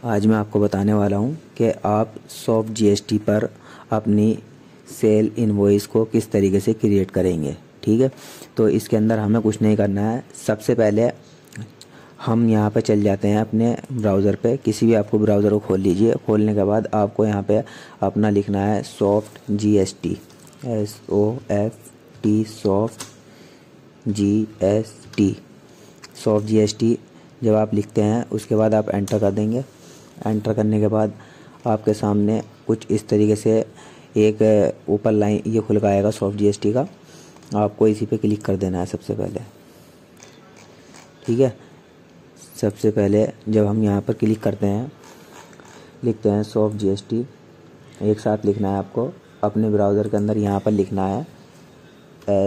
आज मैं आपको बताने वाला हूं कि आप सॉफ्ट जीएसटी पर अपनी सेल इनवॉइस को किस तरीके से क्रिएट करेंगे। ठीक है, तो इसके अंदर हमें कुछ नहीं करना है। सबसे पहले हम यहां पे चल जाते हैं अपने ब्राउज़र पे। किसी भी आपको ब्राउज़र को खोल लीजिए। खोलने के बाद आपको यहां पे अपना लिखना है soft GST, SOFT, soft GST, soft GST. जब आप लिखते हैं उसके बाद आप एंटर कर देंगे। एंटर करने के बाद आपके सामने कुछ इस तरीके से एक ऊपर लाइन ये खुल के आएगा सॉफ्ट जीएसटी का। आपको इसी पे क्लिक कर देना है सबसे पहले। ठीक है, सबसे पहले जब हम यहाँ पर क्लिक करते हैं, लिखते हैं सॉफ्ट जीएसटी, एक साथ लिखना है आपको अपने ब्राउज़र के अंदर। यहाँ पर लिखना है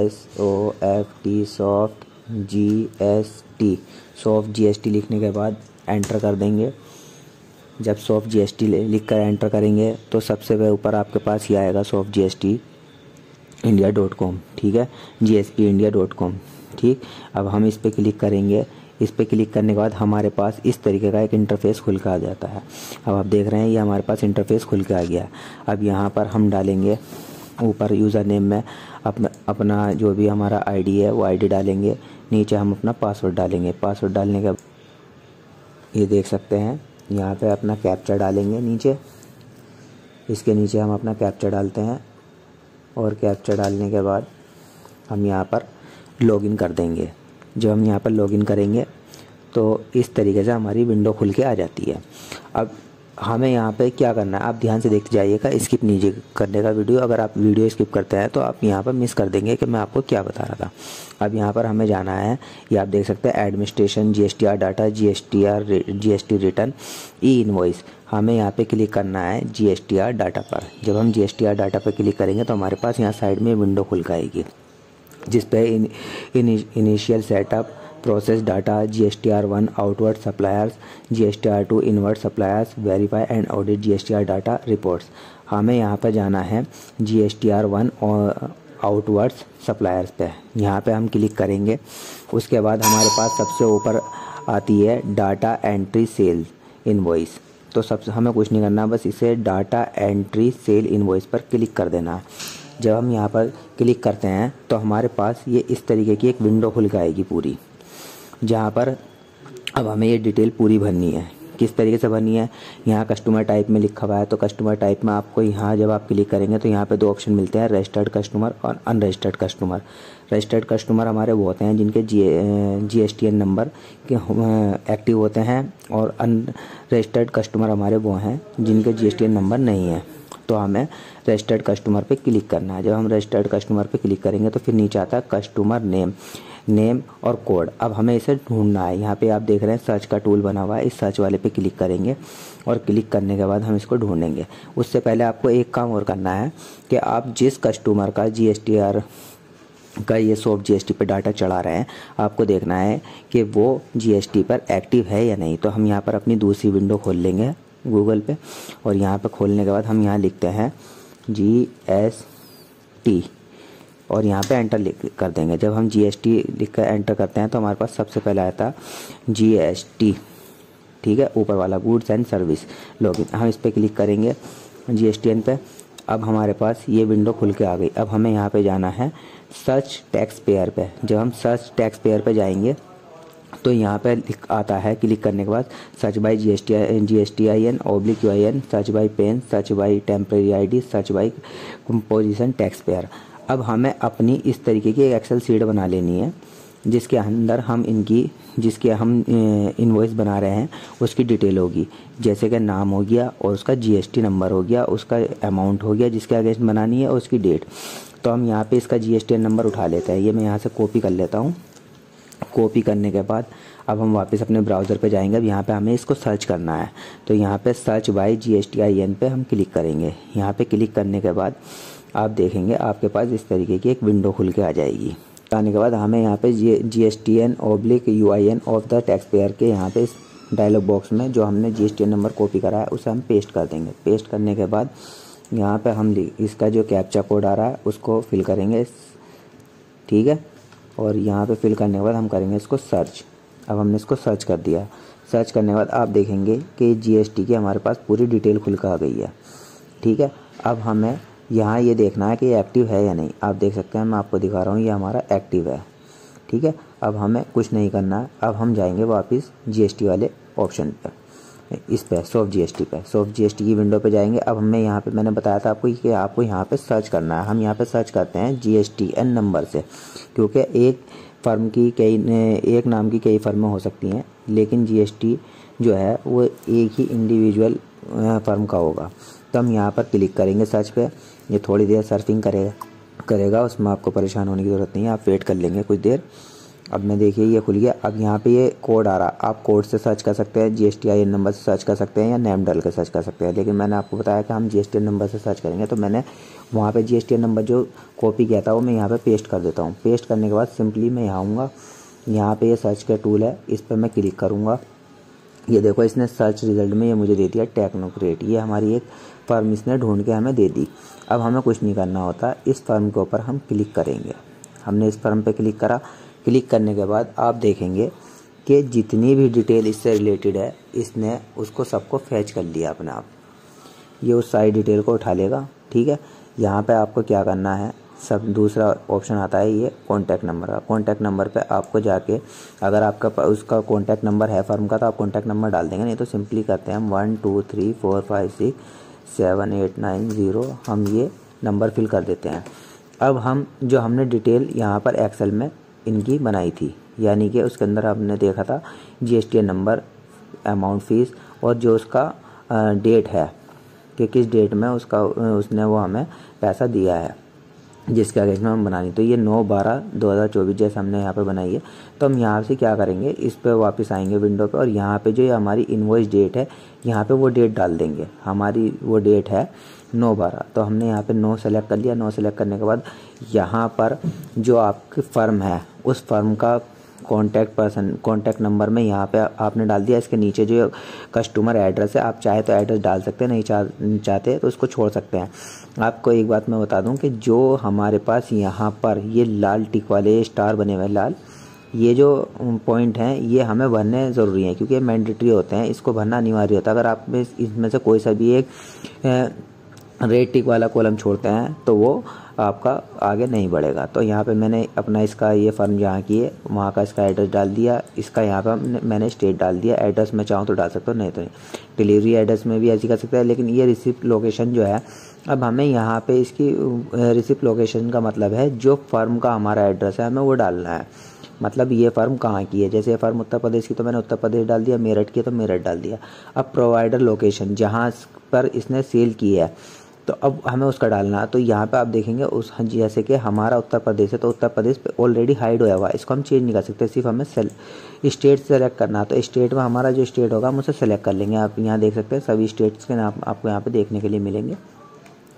SOFT, soft GST, soft GST. लिखने के बाद एंटर कर देंगे। जब सॉफ्ट जीएसटी लिख कर एंटर करेंगे तो सबसे ऊपर आपके पास ही आएगा सॉफ्ट GST India.com। ठीक है, GSPindia.com। ठीक, अब हम इस पर क्लिक करेंगे। इस पर क्लिक करने के बाद हमारे पास इस तरीके का एक इंटरफेस खुल के आ जाता है। अब आप देख रहे हैं ये हमारे पास इंटरफेस खुल के आ गया। अब यहाँ पर हम डालेंगे ऊपर यूज़र नेम में अपना जो भी हमारा आईडी है वो आईडी डालेंगे। नीचे हम अपना पासवर्ड डालेंगे। पासवर्ड डालने के ये देख सकते हैं यहाँ पे अपना कैप्चा डालेंगे नीचे। इसके नीचे हम अपना कैप्चा डालते हैं और कैप्चा डालने के बाद हम यहाँ पर लॉगिन कर देंगे। जब हम यहाँ पर लॉगिन करेंगे तो इस तरीके से हमारी विंडो खुल के आ जाती है। अब हमें यहाँ पे क्या करना है, आप ध्यान से देखते जाइएगा, स्किप नहीं करने का वीडियो। अगर आप वीडियो स्किप करते हैं तो आप यहाँ पर मिस कर देंगे कि मैं आपको क्या बता रहा था। अब यहाँ पर हमें जाना है, ये आप देख सकते हैं administration, GSTR data, GST return, ई इनवॉइस। हमें यहाँ पे क्लिक करना है GSTR डाटा पर। जब हम GSTR डाटा पर क्लिक करेंगे तो हमारे पास यहाँ साइड में विंडो खुल के आएगी जिसपे initial setup, process data, GSTR1 outward suppliers, GSTR2 inward suppliers, verify and audit GSTR data reports. हमें यहाँ पर जाना है GSTR1 और आउटवर्ड्स सप्लायर्स पे। यहाँ पे हम क्लिक करेंगे। उसके बाद हमारे पास सबसे ऊपर आती है डाटा एंट्री सेल इनवॉइस। तो सबसे हमें कुछ नहीं करना, बस इसे डाटा एंट्री सेल इनवॉइस पर क्लिक कर देना है। जब हम यहाँ पर क्लिक करते हैं तो हमारे पास ये इस तरीके की एक विंडो खुल के आएगी पूरी, जहाँ पर अब हमें ये डिटेल पूरी भरनी है। किस तरीके से भरनी है, यहाँ कस्टमर टाइप में लिखा हुआ है। तो कस्टमर टाइप में आपको यहाँ जब आप क्लिक करेंगे तो यहाँ पे दो ऑप्शन मिलते हैं, रजिस्टर्ड कस्टमर और अनरजिस्टर्ड कस्टमर। रजिस्टर्ड कस्टमर हमारे वो होते हैं जिनके GSTN नंबर के एक्टिव होते हैं, और अनरजिस्टर्ड कस्टमर हमारे वो हैं जिनके GSTN नंबर नहीं है। तो हमें रजिस्टर्ड कस्टमर पे क्लिक करना है। जब हम रजिस्टर्ड कस्टमर पे क्लिक करेंगे तो फिर नीचे आता है कस्टमर नेम और कोड। अब हमें इसे ढूंढना है। यहाँ पे आप देख रहे हैं सर्च का टूल बना हुआ है, इस सर्च वाले पे क्लिक करेंगे और क्लिक करने के बाद हम इसको ढूंढेंगे। उससे पहले आपको एक काम और करना है कि आप जिस कस्टमर का GSTR का ये सॉफ्ट GST पे डाटा चढ़ा रहे हैं, आपको देखना है कि वो GST पर एक्टिव है या नहीं। तो हम यहाँ पर अपनी दूसरी विंडो खोल लेंगे गूगल पे, और यहाँ पे खोलने के बाद हम यहाँ लिखते हैं GST और यहाँ पे एंटर कर देंगे। जब हम GST लिख कर एंटर करते हैं तो हमारे पास सबसे पहले आता है GST। ठीक है, ऊपर वाला गुड्स एंड सर्विस लॉगिन। हम इस पर क्लिक करेंगे GSTN पे। अब हमारे पास ये विंडो खुल के आ गई। अब हमें यहाँ पे जाना है सर्च टैक्स पेयर पे। जब हम सर्च टैक्स पेयर पे जाएंगे तो यहाँ पे आता है, क्लिक करने के बाद search by GSTIN /UIN, search by PAN, search by temporary ID, search by composition tax payer. अब हमें अपनी इस तरीके की एक एक्सेल शीट बना लेनी है जिसके अंदर हम जिसके हम इनवॉइस बना रहे हैं उसकी डिटेल होगी, जैसे कि नाम हो गया और उसका GST नंबर हो गया, उसका अमाउंट हो गया जिसके अगेंस्ट बनानी है और उसकी डेट। तो हम यहाँ पे इसका GSTN नंबर उठा लेते हैं। ये मैं यहाँ से कॉपी कर लेता हूँ। कॉपी करने के बाद अब हम वापस अपने ब्राउज़र पे जाएंगे। अब यहाँ पे हमें इसको सर्च करना है। तो यहाँ पे सर्च बाय GSTIN पे हम क्लिक करेंगे। यहाँ पे क्लिक करने के बाद आप देखेंगे आपके पास इस तरीके की एक विंडो खुल के आ जाएगी। आने के बाद हमें यहाँ पे GSTN /UIN of the tax payer के यहाँ पे इस डायलॉग बॉक्स में जो हमने GSTN नंबर कॉपी करा है उसे हम पेस्ट कर देंगे। पेस्ट करने के बाद यहाँ पे हम इसका जो कैप्चा कोड आ रहा है उसको फिल करेंगे। ठीक है, और यहाँ पे फिल करने के बाद हम करेंगे इसको सर्च। अब हमने इसको सर्च कर दिया। सर्च करने के बाद आप देखेंगे कि जीएसटी की हमारे पास पूरी डिटेल खुल कर आ गई है। ठीक है, अब हमें यहाँ ये देखना है कि ये एक्टिव है या नहीं। आप देख सकते हैं, मैं आपको दिखा रहा हूँ, ये हमारा एक्टिव है। ठीक है, अब हमें कुछ नहीं करना है। अब हम जाएंगे वापस जीएसटी वाले ऑप्शन पर, इस पे सॉफ्ट जीएसटी पे, सॉफ्ट जीएसटी की विंडो पे जाएंगे। अब हमें यहाँ पे मैंने बताया था आपको कि आपको यहाँ पे सर्च करना है। हम यहाँ पे सर्च करते हैं जीएसटीएन नंबर से, क्योंकि एक फर्म की एक नाम की कई फर्में हो सकती हैं, लेकिन जीएसटी जो है वो एक ही इंडिविजुअल फर्म का होगा। तो हम यहाँ पर क्लिक करेंगे सर्च पे। ये थोड़ी देर सर्फिंग करेगा, उसमें आपको परेशान होने की ज़रूरत नहीं है, आप वेट कर लेंगे कुछ देर। अब मैं देखिए ये खुल गया। अब यहाँ पे ये कोड आ रहा, आप कोड से सर्च कर सकते हैं, जीएसटीआईएन नंबर से सर्च कर सकते हैं, या नेम डाल के सर्च कर सकते हैं। लेकिन मैंने आपको बताया कि हम जीएसटीएन नंबर से सर्च करेंगे, तो मैंने वहाँ पे जीएसटीएन नंबर जो कॉपी किया था वो मैं यहाँ पे पेस्ट कर देता हूँ। पेस्ट करने के बाद सिंपली मैं यहाँ आऊँगा, यहाँ पे ये सर्च का टूल है, इस पर मैं क्लिक करूँगा। ये देखो, इसने सर्च रिजल्ट में ये मुझे दे दिया टेक्नोक्रेट। ये हमारी एक फर्म इसने ढूंढ के हमें दे दी। अब हमें कुछ नहीं करना होता, इस फर्म के ऊपर हम क्लिक करेंगे। हमने इस फर्म पे क्लिक करा। क्लिक करने के बाद आप देखेंगे कि जितनी भी डिटेल इससे रिलेटेड है, इसने उसको सबको फैच कर लिया अपने आप। ये उस सारी डिटेल को उठा लेगा। ठीक है, यहाँ पे आपको क्या करना है, सब दूसरा ऑप्शन आता है ये कॉन्टैक्ट नंबर का। कॉन्टैक्ट नंबर पे आपको जाके, अगर आपका उसका कॉन्टैक्ट नंबर है फर्म का, तो आप कॉन्टैक्ट नंबर डाल देंगे। नहीं तो सिंपली करते हैं हम 1 2 3 4 5 6 7 8 9 0, हम ये नंबर फिल कर देते हैं। अब हम जो हमने डिटेल यहाँ पर एक्सेल में इनकी बनाई थी, यानी कि उसके अंदर आपने देखा था जीएसटी नंबर, अमाउंट, फीस, और जो उसका डेट है कि किस डेट में उसने वो हमें पैसा दिया है, जिसके अगेंस्ट में हम बनानी। तो ये 9/12/2024 जैसे हमने यहाँ पे बनाई है। तो हम यहाँ से क्या करेंगे, इस पे वापस आएंगे विंडो पे, और यहाँ पे जो हमारी इनवॉइस डेट है, यहाँ पे वो डेट डाल देंगे। हमारी वो डेट है 9/12, तो हमने यहाँ पे 9 सेलेक्ट कर लिया। 9 सेलेक्ट करने के बाद यहाँ पर जो आपकी फ़र्म है, उस फर्म का कॉन्टैक्ट नंबर में यहाँ पे आपने डाल दिया। इसके नीचे जो कस्टमर एड्रेस है, आप चाहे तो एड्रेस डाल सकते हैं, नहीं चाहते तो उसको छोड़ सकते हैं। आपको एक बात मैं बता दूं कि जो हमारे पास यहाँ पर ये लाल टिक वाले स्टार बने हुए लाल, ये जो पॉइंट हैं, ये हमें भरने ज़रूरी हैं, क्योंकि ये मैंडेटरी होते हैं, इसको भरना अनिवार्य होता है। अगर आप इसमें से कोई सा भी एक रेड टिक वाला कॉलम छोड़ते हैं तो वो आपका आगे नहीं बढ़ेगा। तो यहाँ पे मैंने अपना इसका ये फर्म जहाँ की है वहाँ का इसका एड्रेस डाल दिया। इसका यहाँ पर मैंने स्टेट डाल दिया। एड्रेस में चाहूँ तो डाल सकता हूँ, नहीं तो नहीं। डिलीवरी एड्रेस में भी ऐसी कर सकते हैं, लेकिन ये रिसिप्ट लोकेशन जो है, अब हमें यहाँ पे इसकी रिसिप्ट लोकेशन का मतलब है जो फर्म का हमारा एड्रेस है हमें वो डालना है। मतलब ये फर्म कहाँ की है, जैसे ये फर्म उत्तर प्रदेश की तो मैंने उत्तर प्रदेश डाल दिया, मेरठ की तो मेरठ डाल दिया। अब प्रोवाइडर लोकेशन जहाँ पर इसने सेल की है, तो अब हमें उसका डालना है। तो यहाँ पे आप देखेंगे उस, जैसे कि हमारा उत्तर प्रदेश है तो उत्तर प्रदेश पे ऑलरेडी हाइड होया हुआ है, इसको हम चेंज नहीं कर सकते, सिर्फ हमें स्टेट सेलेक्ट करना है। तो स्टेट में हमारा जो स्टेट होगा हम उसे सेलेक्ट कर लेंगे। आप यहाँ देख सकते हैं सभी स्टेट्स के नाम आपको यहाँ पे देखने के लिए मिलेंगे।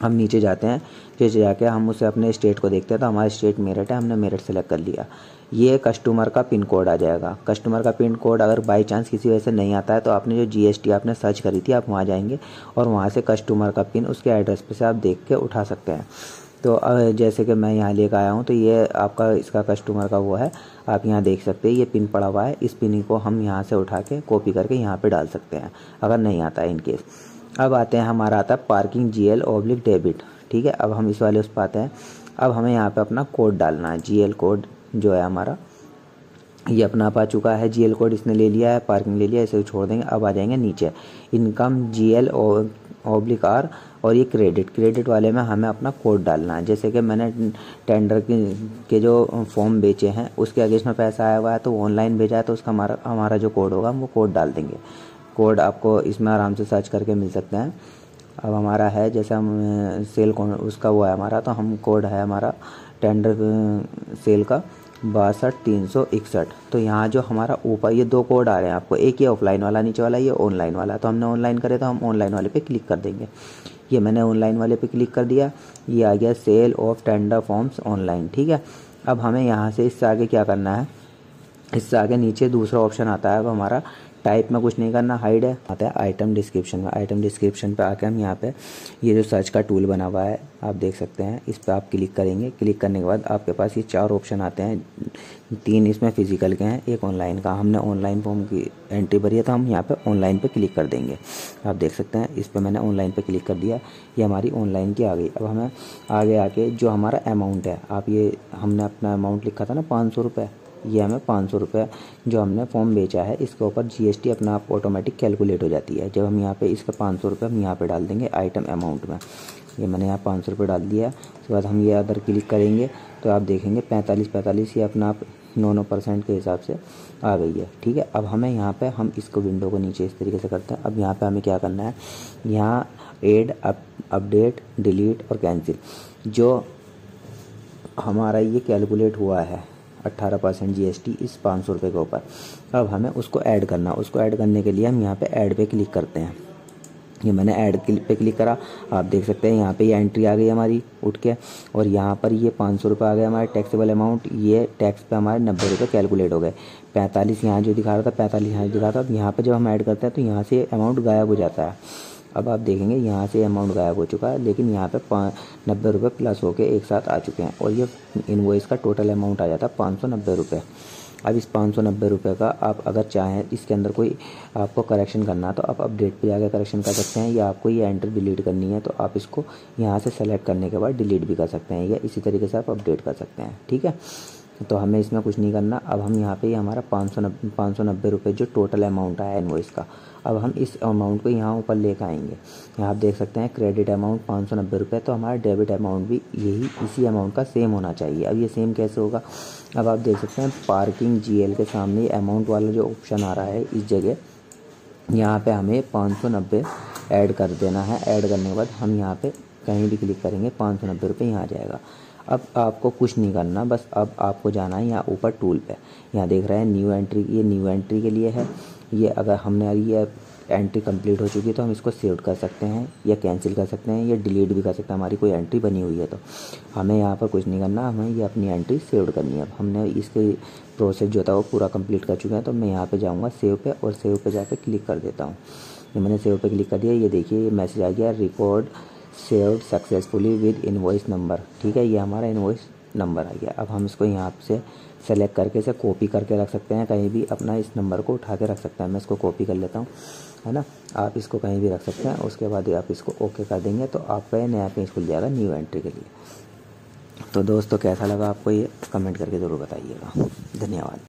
हम नीचे जाते हैं, नीचे जाके हम उसे अपने स्टेट को देखते हैं, तो हमारा स्टेट मेरठ है, हमने मेरठ सेलेक्ट कर लिया। ये कस्टमर का पिन कोड आ जाएगा। कस्टमर का पिन कोड अगर बाई चांस किसी वजह से नहीं आता है, तो आपने जो जीएसटी आपने सर्च करी थी, आप वहाँ जाएंगे और वहाँ से कस्टमर का पिन उसके एड्रेस पे से आप देख के उठा सकते हैं। तो जैसे कि मैं यहाँ लेकर आया हूँ, तो ये आपका इसका कस्टमर का वो है, आप यहाँ देख सकते हैं ये पिन पड़ा हुआ है। इस पिन को हम यहाँ से उठा के कॉपी करके यहाँ पे डाल सकते हैं अगर नहीं आता है इनकेस। अब आते हैं, हमारा आता है पार्किंग GL/डेबिट। ठीक है, अब हम इस वाले उस पर आते हैं। अब हमें यहाँ पे अपना कोड डालना है, GL कोड जो है हमारा, ये अपना आप आ चुका है। GL कोड इसने ले लिया है, पार्किंग ले लिया, इसे छोड़ देंगे। अब आ जाएंगे नीचे, इनकम GL/R, और ये क्रेडिट वाले में हमें अपना कोड डालना है। जैसे कि मैंने टेंडर के जो फॉर्म बेचे हैं उसके अगेंस्ट में पैसा आया हुआ है, तो ऑनलाइन भेजा है, तो उसका हमारा जो कोड होगा हम वो कोड डाल देंगे। कोड आपको इसमें आराम से सर्च करके मिल सकते हैं। अब हमारा है, जैसे हम सेल उसका वो है हमारा, तो हम कोड है हमारा टेंडर सेल का 62,361। तो यहाँ जो हमारा ऊपर ये 2 कोड आ रहे हैं आपको, एक ये ऑफलाइन वाला नीचे वाला, ये ऑनलाइन वाला। तो हमने ऑनलाइन करे तो हम ऑनलाइन वाले पे क्लिक कर देंगे। ये मैंने ऑनलाइन वाले पे क्लिक कर दिया, ये आ गया sale of tender forms online. ठीक है, अब हमें यहाँ से इससे आगे क्या करना है, इससे आगे नीचे दूसरा ऑप्शन आता है अब हमारा टाइप में कुछ नहीं करना, हाइड है, आता है आइटम डिस्क्रिप्शन में। आइटम डिस्क्रिप्शन पे आके हम यहाँ पे ये जो सर्च का टूल बना हुआ है आप देख सकते हैं, इस पर आप क्लिक करेंगे। क्लिक करने के बाद आपके पास ये 4 ऑप्शन आते हैं, 3 इसमें फिजिकल के हैं, 1 ऑनलाइन का। हमने ऑनलाइन फॉर्म की एंट्री भरी है तो हम यहाँ पे ऑनलाइन पे क्लिक कर देंगे। आप देख सकते हैं इस पर मैंने ऑनलाइन पे क्लिक कर दिया, ये हमारी ऑनलाइन की आ गई। अब हमें आगे आके जो हमारा अमाउंट है, आप ये हमने अपना अमाउंट लिखा था ना 500 रुपये, ये हमें 500 रुपये जो हमने फॉर्म बेचा है इसके ऊपर जीएसटी अपना आप ऑटोमेटिक कैलकुलेट हो जाती है। जब हम यहाँ पे इसका 500 रुपये हम यहाँ पे डाल देंगे आइटम अमाउंट में, ये मैंने यहाँ 500 रुपये डाल दिया। उसके बाद हम ये अदर क्लिक करेंगे तो आप देखेंगे 45 ये अपना आप 9% के हिसाब से आ गई है। ठीक है, अब हमें यहाँ पे हम इसको विंडो को नीचे इस तरीके से करते हैं। अब यहाँ पे हमें क्या करना है, यहाँ ऐड, अपडेट, डिलीट और कैंसिल, जो हमारा ये कैलकुलेट हुआ है 18% जीएसटी इस 500 रुपये के ऊपर, अब हमें उसको ऐड करना। उसको ऐड करने के लिए हम यहाँ पे ऐड पे क्लिक करते हैं। ये मैंने ऐड पे क्लिक करा, आप देख सकते हैं यहाँ पे ये एंट्री आ गई हमारी उठ के, और यहाँ पर ये 500 रुपये आ गया हमारे टैक्सेबल अमाउंट। ये टैक्स पे हमारे 90 रुपये कैलकुलेट हो गए। 45 यहाँ जो दिखा रहा था, 45 यहाँ दिखा रहा था। अब यहाँ पर जब हम ऐड करते हैं तो यहाँ से अमाउंट गायब हो जाता है। अब आप देखेंगे यहाँ से अमाउंट गायब हो चुका है, लेकिन यहाँ पे 90 रुपये प्लस होके एक साथ आ चुके हैं, और ये इनवॉइस का टोटल अमाउंट आ जाता है 590 रुपये। अब इस 590 रुपये का आप अगर चाहें इसके अंदर कोई आपको करेक्शन करना तो आप अपडेट पे जाकर करेक्शन कर सकते हैं, या आपको ये एंट्री डिलीट करनी है तो आप इसको यहाँ से सेलेक्ट करने के बाद डिलीट भी कर सकते हैं, या इसी तरीके से आप अपडेट कर सकते हैं। ठीक है, तो हमें इसमें कुछ नहीं करना। अब हम यहाँ पे हमारा 590 रुपये जो टोटल अमाउंट आया इनवॉइस का, अब हम इस अमाउंट को यहाँ ऊपर लेकर आएंगे। यहाँ आप देख सकते हैं क्रेडिट अमाउंट 590 रुपये, तो हमारा डेबिट अमाउंट भी इसी अमाउंट का सेम होना चाहिए। अब ये सेम कैसे होगा, अब आप देख सकते हैं पार्किंग जीएल के सामने अमाउंट वाला जो ऑप्शन आ रहा है, इस जगह यहाँ पे हमें 590 ऐड कर देना है। ऐड करने के बाद हम यहाँ पे कहीं भी क्लिक करेंगे 590 रुपये यहाँ आ जाएगा। अब आपको कुछ नहीं करना, बस अब आपको जाना है यहाँ ऊपर टूल पे, यहाँ देख रहे हैं न्यू एंट्री, ये न्यू एंट्री के लिए है। ये अगर हमने ये एंट्री कंप्लीट हो चुकी है तो हम इसको सेव कर सकते हैं, या कैंसिल कर सकते हैं, या डिलीट भी कर सकते हैं। हमारी कोई एंट्री बनी हुई है तो हमें यहाँ पर कुछ नहीं करना, हमें ये अपनी एंट्री सेव करनी है। अब हमने इसके प्रोसेस जो था वो पूरा कंप्लीट कर चुके हैं, तो मैं यहाँ पे जाऊँगा सेव पे, और सेव पे जाकर क्लिक कर देता हूँ। ये मैंने सेव पे क्लिक कर दिया, ये देखिए ये मैसेज आ गया, record saved successfully with invoice number. ठीक है, ये हमारा इनवॉइस नंबर आ गया। अब हम इसको यहाँ से सेलेक्ट करके इसे कॉपी करके रख सकते हैं, कहीं भी अपना इस नंबर को उठा के रख सकते हैं। मैं इसको कॉपी कर लेता हूँ, है ना, आप इसको कहीं भी रख सकते हैं। उसके बाद आप इसको ओके कर देंगे तो आपका नया पेज खुल जाएगा न्यू एंट्री के लिए। तो दोस्तों कैसा लगा आपको ये, कमेंट करके ज़रूर बताइएगा। धन्यवाद।